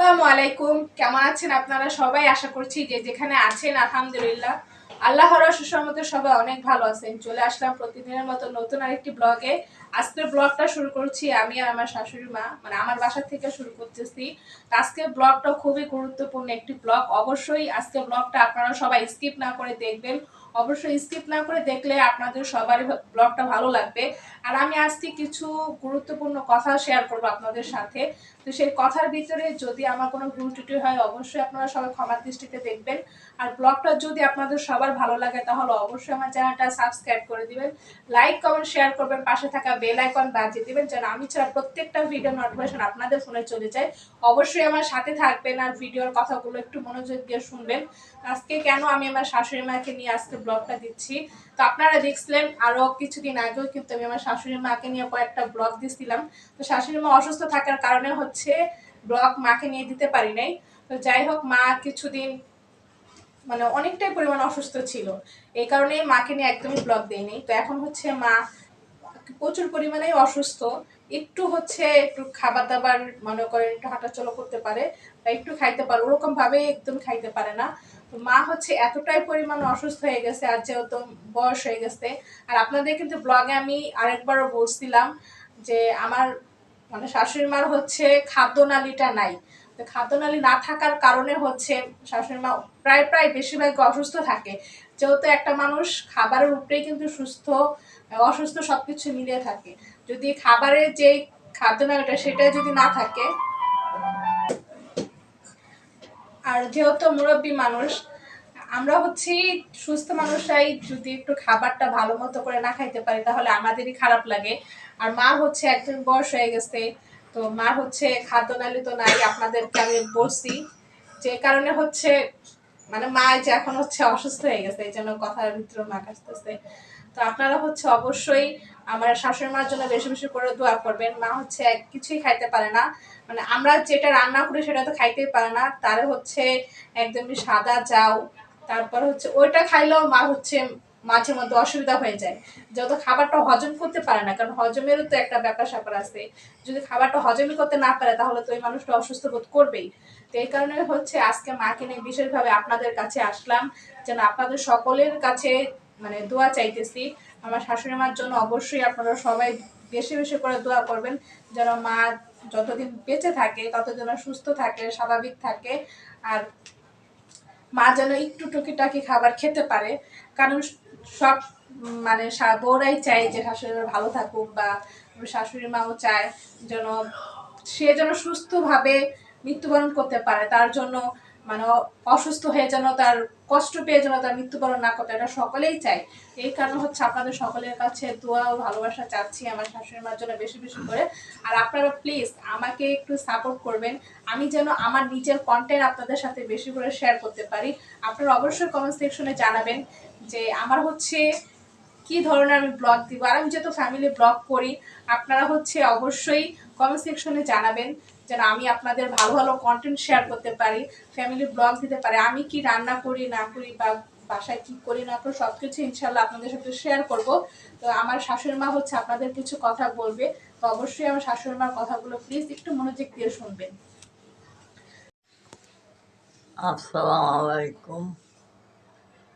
আসসালামু আলাইকুম। কেমন আছেন আপনারা সবাই? আশা করছি যে যেখানে আছেন আলহামদুলিল্লাহ আল্লাহর অশেষ রহমতে সবাই অনেক ভালো আছেন। চলে আসলাম প্রতিদিনের মতো নতুন আরেকটি ব্লগে। আজকের ব্লগটা শুরু করছি আমি আর আমার শাশুড়ি মা, মানে আমার বাসা থেকে শুরু করতেছি। আজকের ব্লগটা খুবই গুরুত্বপূর্ণ একটি ব্লগ। অবশ্যই আজকের ব্লগটা আপনারা সবাই স্কিপ না করে দেখবেন। অবশ্যই স্কিপ না করে দেখলে আপনাদের সবারই ব্লগটা ভালো লাগবে। আর আমি আজকে কিছু গুরুত্বপূর্ণ কথা শেয়ার করব আপনাদের সাথে। তো সেই কথার ভিতরে যদি আমার কোনো ভুল ত্রুটি হয় অবশ্যই আপনারা সবাই ক্ষমার দৃষ্টিতে দেখবেন। আর ব্লগটা যদি আপনাদের সবার ভালো লাগে তাহলে অবশ্যই আমার চ্যানেলটা সাবস্ক্রাইব করে দিবেন, লাইক কমেন্ট শেয়ার করবেন, পাশে থাকা বেল আইকন বাজিয়ে দিবেন যেন আমি ছাড়া প্রত্যেকটা ভিডিও নোটিফিকেশন আপনাদের ফোনে চলে যায়। অবশ্যই আমার সাথে থাকবেন আর ভিডিওর কথাগুলো একটু মনোযোগ দিয়ে শুনবেন। আজকে কেন আমি আমার শাশুড়ি মাকে নিয়ে আজকে ব্লগটা দিচ্ছি, তো আপনারা দেখছিলেন আরো কিছুদিন আগেও কিন্তু আমি আমার শাশুড়ি মাকে নিয়ে কয়েকটা ব্লগ দিছিলাম। তো শাশুড়ি মা অসুস্থ থাকার কারণে হচ্ছে ব্লগ মাকে নিয়ে দিতে পারি নাই। তো যাই হোক, মা কিছুদিন মানে অনেকটাই পরিমাণ অসুস্থ ছিল, এই কারণে মাকে নিয়ে একদমই ব্লগ দেয়নি। তো এখন হচ্ছে মা প্রচুর পরিমাণে অসুস্থ। একটু হচ্ছে একটু খাবার দাবার মনে করেন একটু হাঁটাচলা করতে পারে বা একটু খাইতে পারে, ওরকম ভাবে একদম খাইতে পারে না। তো মা হচ্ছে এতটাই পরিমাণ অসুস্থ হয়ে গেছে আর যেহেতু বয়স হয়ে গেছে। আর আপনাদের কিন্তু ব্লগে আমি আরেকবারও বলছিলাম যে আমার মানে শাশুড়ি মার হচ্ছে খাদ্যনালীটা নাই। তো খাদ্যনালী না থাকার কারণে হচ্ছে শাশুড়ি মা প্রায় প্রায় বেশিরভাগ অসুস্থ থাকে। যেহেতু একটা মানুষ খাবারের উপরেই কিন্তু সুস্থ অসুস্থ সবকিছু মিলিয়ে থাকে। যদি খাবারের যে খাদ্যনালীটা সেটা যদি না থাকে, আর যেহেতু মুরব্বী মানুষ আমরা হচ্ছি সুস্থ মানুষরাই যদি একটু খাবারটা ভালো মতো করে না খাইতে পারি তাহলে আমাদেরই খারাপ লাগে। আর মা হচ্ছে একজন বয়স হয়ে গেছে, তো মা হচ্ছে খাদ্যনালী তো নাই, আপনাদেরকে আমি বলছি। যে কারণে হচ্ছে মানে মা যে এখন হচ্ছে অসুস্থ হয়ে গেছে এই জন্য কথার ভিতরে মা কাশতেছে। তো আপনারা হচ্ছে অবশ্যই আমার শাশুড়ি মার জন্য বেশি বেশি করে দোয়া করবেন। মা হচ্ছে কিছুই খাইতে পারে না, মানে আমরা যেটা রান্না করি সেটা তো খাইতেই পারে না, তার হচ্ছে একদমই সাদা চাউ, তারপর হচ্ছে ওইটা খাইলেও মা হচ্ছে মাঝে মধ্যে অসুবিধা হয়ে যায়, যেহেতু খাবারটা হজম করতে পারে না। কারণ হজমেরও তো একটা ব্যাপার স্যাপার আছে, যদি খাবারটা হজমই করতে না পারে তাহলে তো ওই মানুষটা অসুস্থ বোধ করবেই। তো এই কারণে হচ্ছে আজকে মাকে নিয়ে বিশেষভাবে আপনাদের কাছে আসলাম যেন আপনাদের সকলের কাছে মানে দোয়া চাইতেছি। আমার শাশুড়ি মার জন্য অবশ্যই আপনারা সবাই বেশি বেশি করে দোয়া করবেন যেন মা যতদিন বেঁচে থাকে ততদিন সুস্থ থাকে, স্বাভাবিক থাকে। আর মা যেন একটু টুকিটাকি খাবার খেতে পারে। কারণ সব মানে বউরাই চায় যে শাশুড়ি ভালো থাকুক, বা শাশুড়ি মাও চায় যেন সে যেন সুস্থভাবে মৃত্যুবরণ করতে পারে। তার জন্য মানে অসুস্থ হয়ে যেন তার কষ্ট পেয়ে যেন তার মৃত্যুবরণ না করতে, এটা সকলেই চায়। এই কারণে হচ্ছে আপনাদের সকলের কাছে দোয়া ও ভালোবাসা চাচ্ছি আমার শাশুড়ি মার জন্য বেশি বেশি করে। আর আপনারা প্লিজ আমাকে একটু সাপোর্ট করবেন, আমি যেন আমার নিজের কন্টেন্ট আপনাদের সাথে বেশি করে শেয়ার করতে পারি। আপনারা অবশ্যই কমেন্ট সেকশনে জানাবেন যে আমার হচ্ছে কি ধরনের আমি ব্লগ দিব। আর আমি যেহেতু ফ্যামিলি ব্লগ করি, আপনারা হচ্ছে অবশ্যই কমেন্ট সেকশনে জানাবেন যেন আমি আপনাদের ভালো ভালো কন্টেন্ট শেয়ার করতে পারি, ফ্যামিলি ব্লগ দিতে পারি। আমি কি রান্না করি না করি বা বাসায় কি করি না করি সব কিছু ইনশাল্লাহ আপনাদের সাথে শেয়ার করব। তো আমার শাশুড়ি মা হচ্ছে আপনাদের কিছু কথা বলবে, তো অবশ্যই আমার শাশুড়ি মার কথাগুলো প্লিজ একটু মনোযোগ দিয়ে শুনবেন। আসসালামু আলাইকুম।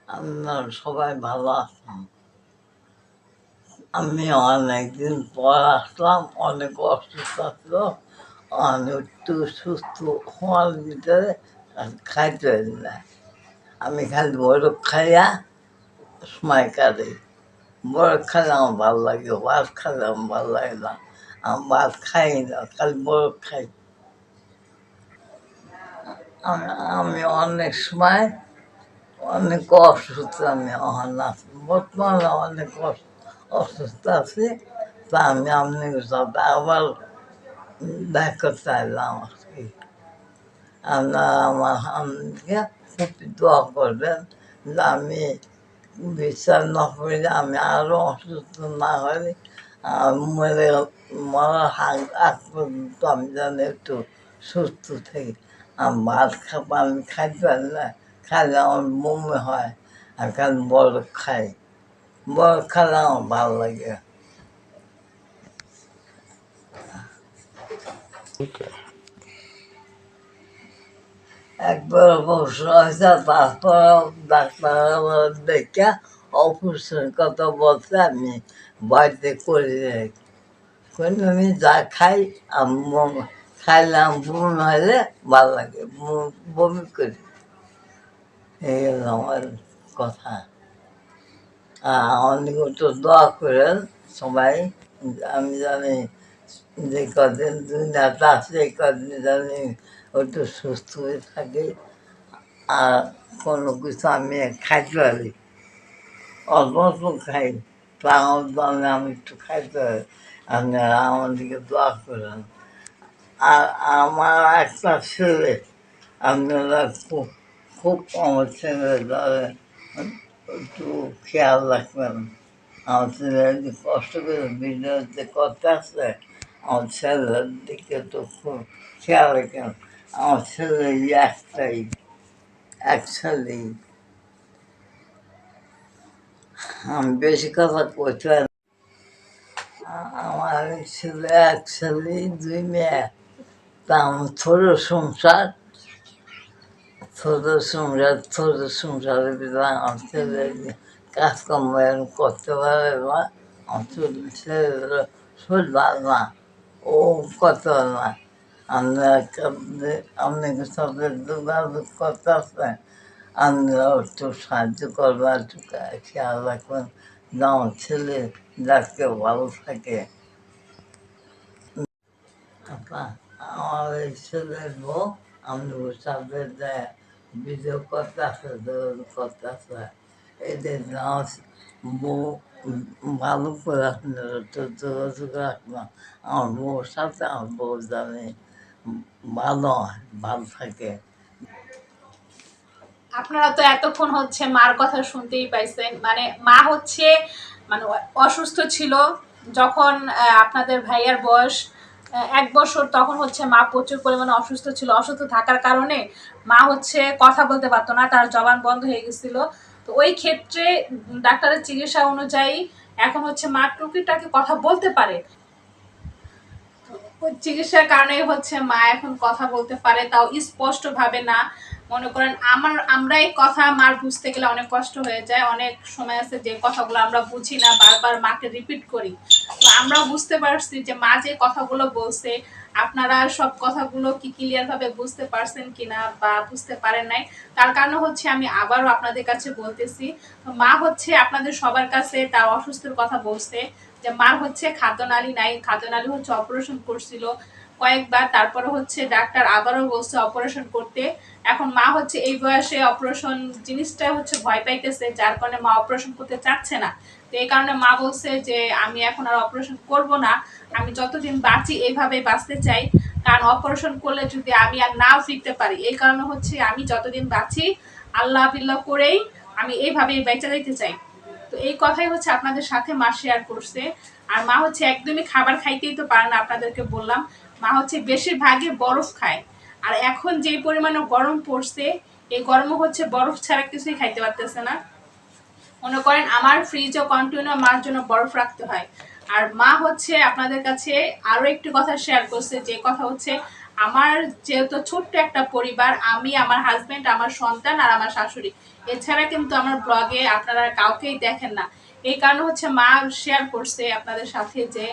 আপনারা সবাই ভালো আছেন? আমি অনেকদিন পর আসলাম, অনেক অসুস্থ ছিল, অনেক একটু সুস্থ হওয়ার ভিতরে খাইতে পারি না। আমি খালি বরফ খাইয়া সময় কাটে। বরফ খাইলে আমার ভালো লাগে, ভাত খাইলে আমার ভালো লাগে না। আমি ভাত খাই না, খালি বরফ খাই। আমি অনেক সময় অনেক অসুস্থ, আমি বর্তমানে অনেক অসুস্থ আছি। তা আমি আপনাকে সাথে আবার দেখা করতে এলাম আর কি। আপনারা আমাকে খুব দোয়া করবেন যে আমি বিশ্বাস না করি যে আমি আরও অসুস্থ না হই, মরার আগ পর্যন্ত আমি যেন একটু সুস্থ থাকি। আমি খাইতে পারি না, খাইলে আমার বমি হয়। আর খালি বরফ খাই, বরফ খেলে আমার ভালো লাগে। একবার অবসর হয়েছে, তারপর ডাক্তার দেখে অপারেশনের কথা বলতে আমি বাড়িতে করে যাই। করে আমি যা খাই খাইলাম বমি হলে ভালো লাগে, বমি করি। এই হলো আমার কথা। অনেক একটু দোয়া করেন সবাই, আমি জানি যে কদিন দুনিয়াতে আছে এই কদিন জানি একটু সুস্থ হয়ে থাকি, আর কোনো কিছু আমি খাইতে পারি, অল্প অল্প খাই, তাও দামে আমি একটু খাইতে পারি। আপনারা আমাদেরকে দোয়া করেন। আর আমার একটা ছেলে, আপনারা খুব খুব আমার ছেলে ধরে একটু খেয়াল রাখবেন। আমার ছেলে একটু কষ্ট করে বিজনেসে করতে আসছে, আমার ছেলের দিকে তো খুব খেয়াল রাখেন। আমার ছেলে একটাই, এক ছেলেই। আমি বেশি কথা কইতে পারি না। আমার ছেলে এক ছেলে দুই মেয়ে, তা আমার ছোট সংসার, ছোট সংসারের ভিতরে আমার ছেলে কাজকর্ম এরকম করতে পারে না। আমার ছোট ছেলের শরীর ভালো না, ও করতে পারে না। আপনাকে সাথে যোগাযোগ করতে আসবে, আপনারা একটু সাহায্য করবেন, একটু খেয়াল রাখবেন যে আমার ছেলে যাতে ভালো থাকে। আপা, আমার এই ছেলের বউ আপনার সাথে যে ভিডিও করতে আসে, যোগাযোগ করতে আসে, এদের আমার বউ ভালো করে আপনারা একটু যোগাযোগ রাখবেন। আমার বউর সাথে আমার বউ জানে ভালো হয়, ভালো থাকে। আপনারা তো এতক্ষণ হচ্ছে মার কথা শুনতেই পাইছেন। মানে মা হচ্ছে মানে অসুস্থ ছিল যখন আপনাদের ভাইয়ার বয়স 1 বছর, তখন হচ্ছে মা প্রচুর পরিমাণে অসুস্থ ছিল। অসুস্থ থাকার কারণে মা হচ্ছে কথা বলতে পারতো না, তার জবান বন্ধ হয়ে গেছিল। তো ওই ক্ষেত্রে ডাক্তারের চিকিৎসা অনুযায়ী এখন হচ্ছে মা টুকিটাকি কথা বলতে পারে। ওই চিকিৎসার কারণে হচ্ছে মা এখন কথা বলতে পারে, তাও স্পষ্ট ভাবে না। মনে করেন আমরা এই কথা মার বুঝতে গেলে অনেক কষ্ট হয়ে যায়। অনেক সময় আছে যে কথাগুলো আমরা বুঝি না, বারবার মাকে রিপিট করি। তো আমরাও বুঝতে পারছি যে মা যে কথাগুলো বলছে, আপনারা সব কথাগুলো কি ক্লিয়ার ভাবে বুঝতে পারছেন কিনা বা বুঝতে পারেন নাই। তার কারণে হচ্ছে আমি আবারও আপনাদের কাছে বলতেছি, মা হচ্ছে আপনাদের সবার কাছে তার অসুস্থের কথা বলছে, যে মার হচ্ছে খাদ্যনালী নাই, খাদ্যনালী হচ্ছে অপারেশন করছিল কয়েকবার, তারপরে হচ্ছে ডাক্তার আবারও বলছে অপারেশন করতে। এখন মা হচ্ছে এই বয়সে অপারেশন জিনিসটা হচ্ছে ভয় পাইতেছে, যার কারণে মা অপারেশন করতে চাচ্ছে না। তো এই কারণে মা বলছে যে আমি এখন আর অপারেশন করব না, আমি যতদিন বাঁচি এইভাবেই বাঁচতে চাই। কারণ অপারেশন করলে যদি আমি আর নাও ফিরতে পারি, এই কারণে হচ্ছে আমি যতদিন বাঁচি আল্লাহ বিল্লাহ করেই আমি এইভাবেই বেঁচে যেতে চাই। তো এই কথাই হচ্ছে আপনাদের সাথে মা শেয়ার করছে। আর মা হচ্ছে একদমই খাবার খাইতেই তো পারে না, আপনাদেরকে বললাম। মা হচ্ছে বেশিরভাগই বরফ খায়। আর এখন যে পরিমাণে গরম পড়ছে, এই গরমে হচ্ছে বরফ ছাড়া কিছুই খাইতে পারতেছে না। মনে করেন আমার ফ্রিজও কন্টিনিউ মার জন্য বরফ রাখতে হয়। আর মা হচ্ছে আপনাদের কাছে আরো একটি কথা শেয়ার করছে, যে কথা হচ্ছে আমার যেহেতু ছোট্ট একটা পরিবার, আমি, আমার হাজবেন্ড, আমার সন্তান আর আমার শাশুড়ি, এছাড়া কিন্তু আমার ব্লগে আপনারা কাউকেই দেখেন না। এই কারণে হচ্ছে মা শেয়ার করছে আপনাদের সাথে যে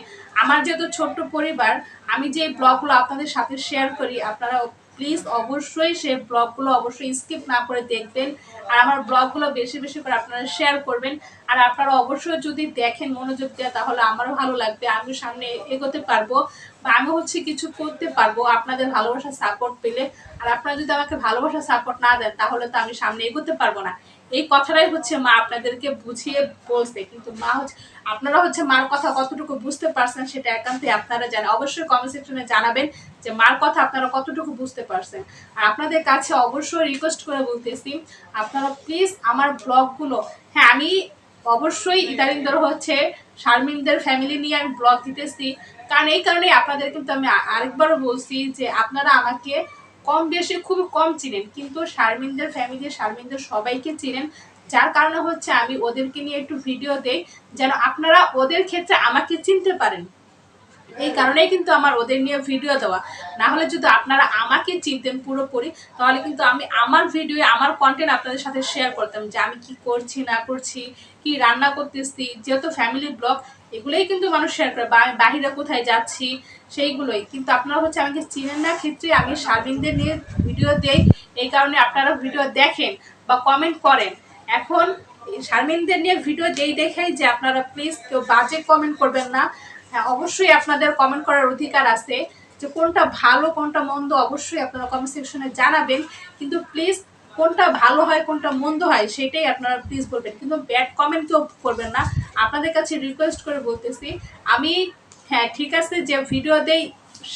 আমার যেহেতু ছোট্ট পরিবার, আমি যে ব্লগগুলো আপনাদের সাথে শেয়ার করি, আপনারা প্লিজ অবশ্যই সেই ব্লগগুলো অবশ্যই স্কিপ না করে দেখবেন। আর আমার ব্লগগুলো বেশি বেশি করে আপনারা শেয়ার করবেন। আর আপনারা অবশ্যই যদি দেখেন মনোযোগ দিয়ে, তাহলে আমারও ভালো লাগবে, আমিও সামনে এগোতে পারবো বা আমি হচ্ছে কিছু করতে পারবো আপনাদের ভালোবাসা সাপোর্ট পেলে। আর আপনারা যদি আমাকে ভালোবাসা সাপোর্ট না দেন, তাহলে তো আমি সামনে এগোতে পারবো না। এই কথাটাই হচ্ছে মা আপনাদেরকে বুঝিয়ে বলছে। কিন্তু মা হচ্ছে আপনারা হচ্ছে মার কথা কতটুকু বুঝতে পারছেন সেটা একান্তই আপনারা জানেন। অবশ্যই কমেন্ট সেকশনে জানাবেন যে মার কথা আপনারা কতটুকু বুঝতে পারছেন। আর আপনাদের কাছে অবশ্যই রিকোয়েস্ট করে বলতেছি, আপনারা প্লিজ আমার ব্লগগুলো, হ্যাঁ আমি অবশ্যই ইদানিং ধরে হচ্ছে শারমিনদের ফ্যামিলি নিয়ে আমি ব্লগ দিতেছি, কারণ এই কারণে আপনাদের কিন্তু আমি আরেকবারও বলছি যে আপনারা আমাকে কম বেশি খুবই কম চিনেন, কিন্তু শারমিনদের ফ্যামিলি, শারমিনদের সবাইকে চিনেন। যার কারণে হচ্ছে আমি ওদেরকে নিয়ে একটু ভিডিও দেই, যেন আপনারা ওদের ক্ষেত্রে আমাকে চিনতে পারেন। এই কারণেই কিন্তু আমার ওদের নিয়ে ভিডিও দেওয়া। না হলে যদি আপনারা আমাকে চিনতেন পুরোপুরি, তাহলে কিন্তু আমি আমার ভিডিও আমার কন্টেন্ট আপনাদের সাথে শেয়ার করতাম, যে আমি কি করছি না করছি, কি রান্না করতেছি, যেহেতু ফ্যামিলি ব্লগ এগুলোই কিন্তু মানুষ শেয়ার করে, বা বাহিরে কোথায় যাচ্ছি সেইগুলোই। কিন্তু আপনারা হচ্ছে আমাকে চিনেন না ক্ষেত্রে আমি শারমিনদের নিয়ে ভিডিও দেই, এই কারণে আপনারা ভিডিও দেখেন বা কমেন্ট করেন। এখন শারমিনদের নিয়ে ভিডিও দেই দেখাই যে আপনারা প্লিজ কেউ বাজে কমেন্ট করবেন না। হ্যাঁ, অবশ্যই আপনাদের কমেন্ট করার অধিকার আছে, যে কোনটা ভালো কোনটা মন্দ অবশ্যই আপনারা কমেন্ট সেকশনে জানাবেন, কিন্তু প্লিজ কোনটা ভালো হয় কোনটা মন্দ হয় সেটাই আপনারা প্লিজ বলবেন, কিন্তু ব্যাড কমেন্ট কেউ করবেন না। আপনাদের কাছে রিকোয়েস্ট করে বলতেছি আমি, হ্যাঁ ঠিক আছে যে ভিডিও দেই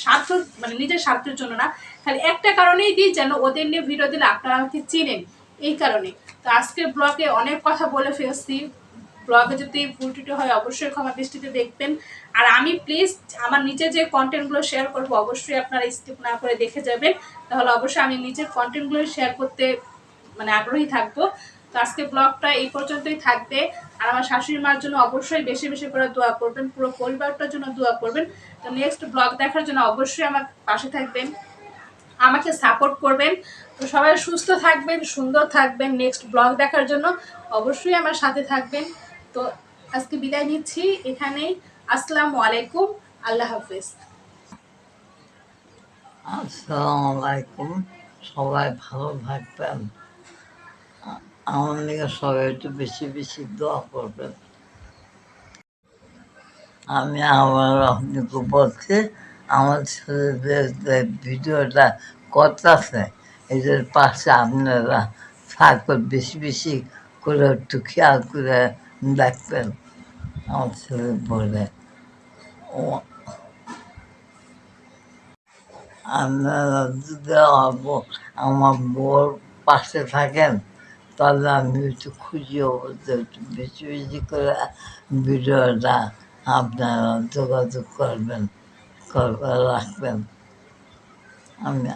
স্বার্থ মানে নিজের স্বার্থের জন্য না, খালি একটা কারণেই দিই যেন ওদের নিয়ে ভিডিও দিলে আপনারা আমাকে চিনেন, এই কারণে। তো আজকের ব্লগে অনেক কথা বলে ফেলছি, ব্লগে যদি ভুল ত্রুটি হয় অবশ্যই ক্ষমা দৃষ্টিতে দেখবেন। আর আমি প্লিজ আমার নিচে যে কন্টেন্টগুলো শেয়ার করবো অবশ্যই আপনারা স্কিপ না করে দেখে যাবেন, তাহলে অবশ্যই আমি নিজের কন্টেন্টগুলো শেয়ার করতে মানে আগ্রহী থাকবো। তো আজকে ব্লগটা এই পর্যন্তই থাকবে। আর আমার শাশুড়ি মার জন্য অবশ্যই বেশি বেশি করে দোয়া করবেন, পুরো পরিবারটার জন্য দোয়া করবেন। তো নেক্সট ব্লগ দেখার জন্য অবশ্যই আমার পাশে থাকবেন, আমাকে সাপোর্ট করবেন। তো সবাই সুস্থ থাকবেন, সুন্দর থাকবেন, নেক্সট ব্লগ দেখার জন্য অবশ্যই আমার সাথে থাকবেন। তো আজকে বিদায় নিচ্ছি এখানেই। আসসালামু আলাইকুম, আল্লাহ হাফেজ। আসসালামু আলাইকুম, সবাই ভালো থাকবেন। আমার দিকে সবাই একটু বেশি বেশি দোয়া করবেন। আমি আমার আপনাকে বলছি, আমার ছেলেদের যে ভিডিওটা করতেছে এদের পাশে আপনারা থাকবেন, বেশি বেশি করে একটু খেয়াল করে দেখবেন। আমার ছেলে বলে ও, আপনারা যদি আমার বউর পাশে থাকেন তাহলে আমি একটু খুশি হব, যে একটু বেশি বেশি করে ভিডিওটা আপনারা যোগাযোগ করবেন, রাখবেন। আমি